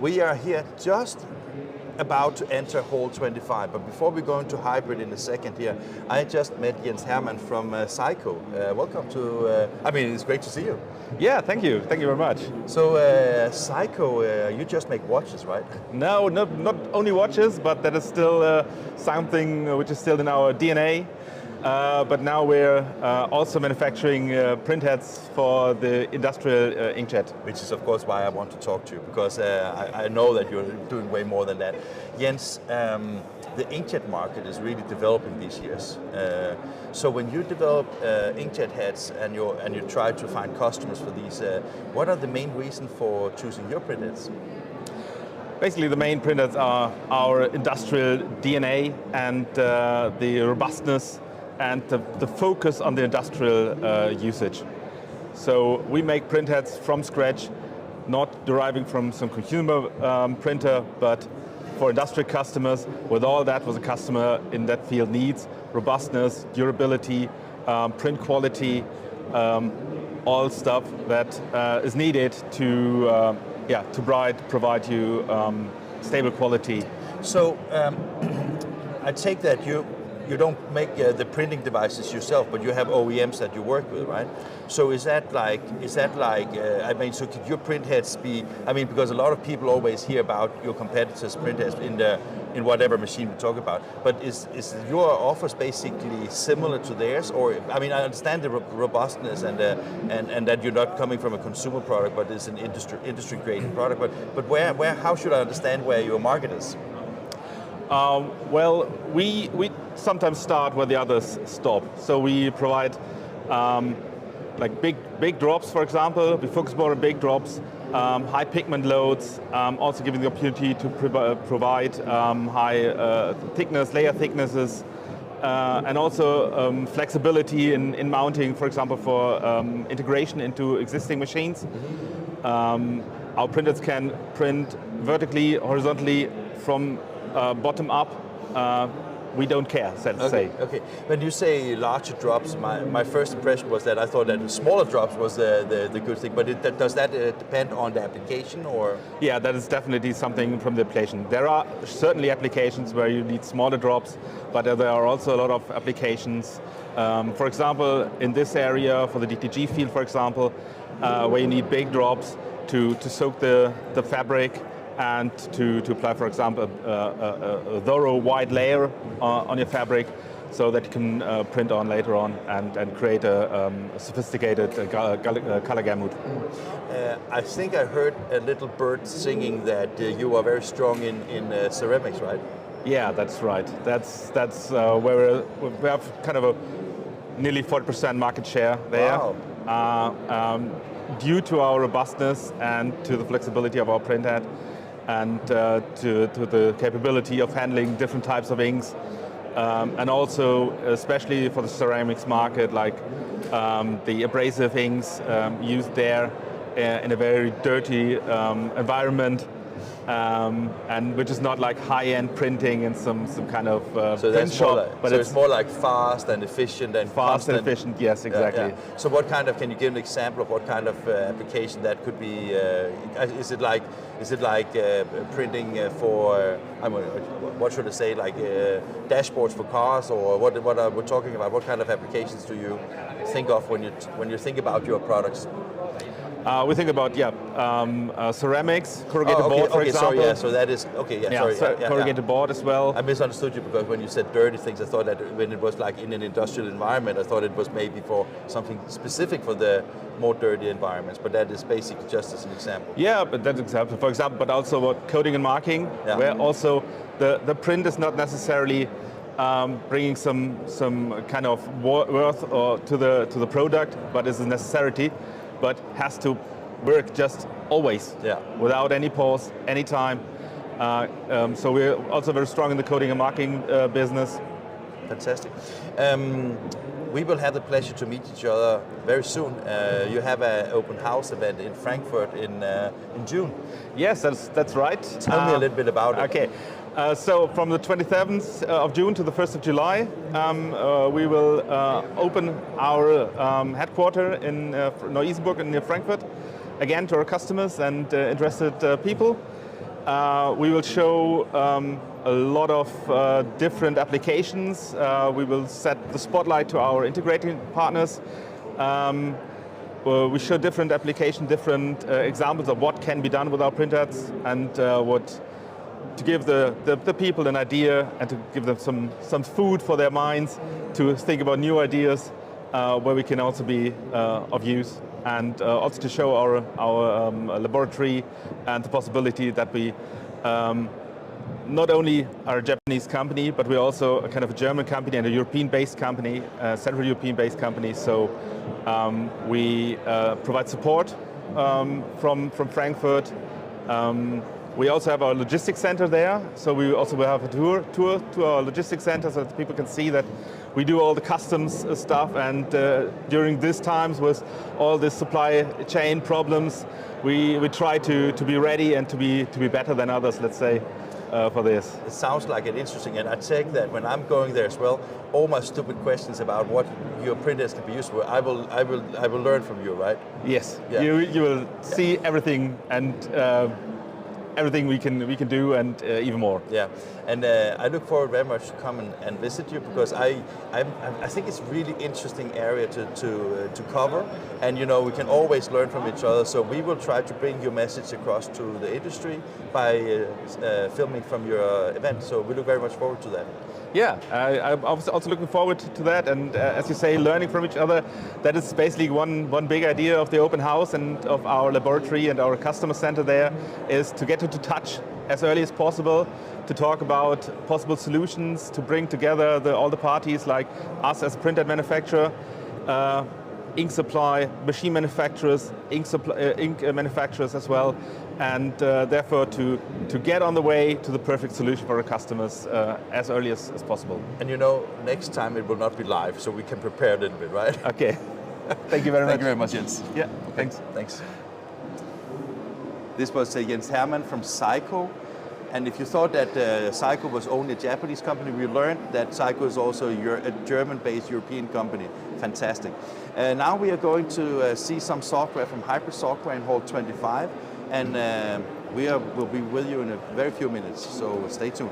We are here just about to enter hall 25, but before we go into hybrid in a second here, I just met Hermann from Seiko. Welcome to, it's great to see you. Yeah, thank you very much. So Seiko, you just make watches, right? No, not only watches, but that is still something which is still in our DNA. But now we're also manufacturing printheads for the industrial inkjet. Which is of course why I want to talk to you, because I know that you're doing way more than that. Jens, the inkjet market is really developing these years. So when you develop inkjet heads and you try to find customers for these, what are the main reasons for choosing your printheads? Basically, the main printheads are our industrial DNA and the robustness and the focus on the industrial usage. So we make printheads from scratch, not deriving from some consumer printer, but for industrial customers, with all that what the customer in that field needs: robustness, durability, print quality, all stuff that is needed to provide you stable quality. So I take that you don't make the printing devices yourself, but you have OEMs that you work with, right? So so could your printheads be, because a lot of people always hear about your competitors' printheads in whatever machine we talk about, but is your offers basically similar to theirs? Or, I understand the robustness and that you're not coming from a consumer product, but it's an industry created product, but how should I understand where your market is? Well, we sometimes start where the others stop. So we provide like big drops, for example. We focus more on big drops, high pigment loads, also giving the opportunity to provide high layer thicknesses, and also flexibility in mounting, for example, for integration into existing machines. Our printers can print vertically, horizontally, from bottom up. We don't care, so to say. Okay. When you say larger drops, my first impression was that I thought that smaller drops was the good thing, but does that depend on the application, or? Yeah, that is definitely something from the application. There are certainly applications where you need smaller drops, but there are also a lot of applications. For example, in this area, for the DTG field, for example, where you need big drops to soak the fabric, and to apply, for example, a thorough wide layer on your fabric, so that you can print on later on and create a sophisticated color gamut. I think I heard a little bird singing that you are very strong in ceramics, right? Yeah, that's right. That's where we have kind of a nearly 40% market share there. Wow. Due to our robustness and to the flexibility of our printhead, and to the capability of handling different types of inks, and also especially for the ceramics market, like the abrasive inks used there in a very dirty environment, and which is not like high-end printing in some kind of print shop. But it's more like fast and efficient and fast and efficient. Yes, exactly. Yeah. So what kind of? Can you give an example of what kind of application that could be? Is it like printing for? What should I say? Like dashboards for cars, or what are we talking about? What kind of applications do you think of when you think about your products? We think about ceramics, corrugated board, for example. So that is corrugated board as well. I misunderstood you, because when you said dirty things, I thought that when it was like in an industrial environment, I thought it was maybe for something specific for the more dirty environments. But that is basically just as an example. Yeah, but that's an example. For example, but also what coding and marking, where also the print is not necessarily bringing some kind of worth or to the product, but is a necessity, but has to work just always, without any pause, anytime. So we're also very strong in the coding and marking business. Fantastic. We will have the pleasure to meet each other very soon. You have an open house event in Frankfurt in June. Yes, that's right. Tell me a little bit about it. Okay. So from the 27th of June to the 1st of July, we will open our headquarters in Neu-Isenburg near Frankfurt, again to our customers and interested people. We will show a lot of different applications. We will set the spotlight to our integrating partners. We show different applications, different examples of what can be done with our printers, and to give the people an idea and to give them some food for their minds to think about new ideas where we can also be of use, and also to show our laboratory and the possibility that we not only are a Japanese company, but we're also a kind of a German company and a European-based company, Central European-based company. So we provide support from Frankfurt. We also have our logistics center there, so we also will have a tour to our logistics center so that people can see that we do all the customs stuff, and during these times with all the supply chain problems, we try to be ready and to be better than others, let's say, for this. It sounds like it interesting, and I take that when I'm going there as well, all my stupid questions about what your printers can be used for, I will learn from you, right? Yes, yeah. You will see everything, and everything we can do, and even more. Yeah, and I look forward very much to come and visit you, because I think it's a really interesting area to cover, and you know, we can always learn from each other. So we will try to bring your message across to the industry by filming from your event. So we look very much forward to that. Yeah, I'm also looking forward to that, and as you say, learning from each other. That is basically one big idea of the open house and of our laboratory and our customer center there, is to get into touch as early as possible, to talk about possible solutions, to bring together all the parties like us as a printhead manufacturer, ink supply, machine manufacturers, ink manufacturers as well, and therefore to get on the way to the perfect solution for our customers as early as possible. And you know, next time it will not be live, so we can prepare a little bit, right? Okay. Thank you very much. Thank you very much, Jens. Yeah, thanks. Thanks. This was Jens Hermann from Seiko. And if you thought that Seiko was only a Japanese company, we learned that Seiko is also a German-based European company. Fantastic. Now we are going to see some software from Hybrid Software in Hall 25, and will be with you in a very few minutes, so stay tuned.